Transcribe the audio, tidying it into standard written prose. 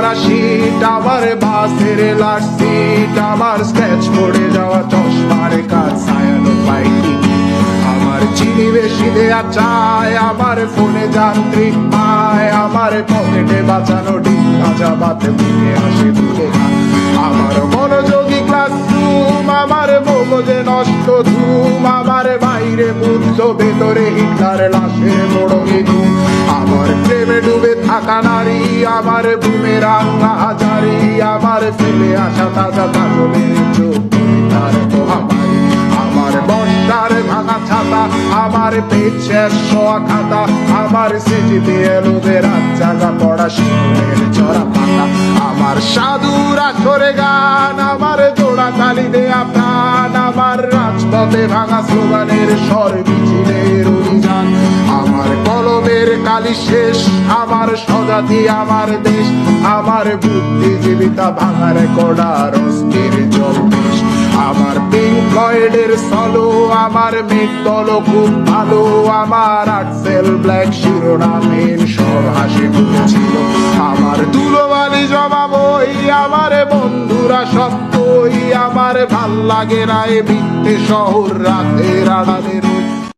পড়া শীত, আমার বাসের লাস্ট সিট, আমার স্ক্র্যাচ পড়ে যাওয়া চশমার কাজ, ছায়ানো পাইনি আমার চিনি বেশি দেয়া চায়, আমার ফোনে যান্ত্রিক পায়, আমার পকেটে বাঁচানো ডিম ভাজা বাতে মুখে হাসি তুলে আমার মনোযোগী ক্লাসরুম, আমার মগজে নষ্ট ধুম, আমার বাইরে বুদ্ধ ভেতরে হিটলার লাশের মোড়কে ধুম, আমার প্রেমে ডুবে থাকা নারী, আমার বুমেরাং হাজারি, আমার ফেলে আসা তাজা কাজলের চোখ তার মহামারী, আমার বর্ষার ভাঙা ছাতা, আমার পেট শেষ শোয়া খাতা, আমার স্মৃতিতে এলোদের জাগা পড়া শিশুদের চড়া পাতা, আমার সাধুর আসরে গান, আমার জোড়া তালি দেয়া প্রাণ, আমার রাজপথে ভাঙা স্লোগানের স্বর মিছিলের অভিযান, আমার কলমের কালি শেষ, আমার স্বজাতি আমার দেশ, আমার বুদ্ধিজীবিতা ভাঙার কড়ার অস্থির জলদেশ, আমার পিঙ্ক ফ্লয়েডের সলো, আমার মেঘদল খুব ভালো, আমার আর্টসেল ব্ল্যাক শিরোনামহীন সব হাসি ফুটেছিল, আমার ধুলোবালি জমা বই, আমার বন্ধুরা সত্যই, আমার ভাল লাগে না এ মিথ্যে শহর রাতের আড়ালের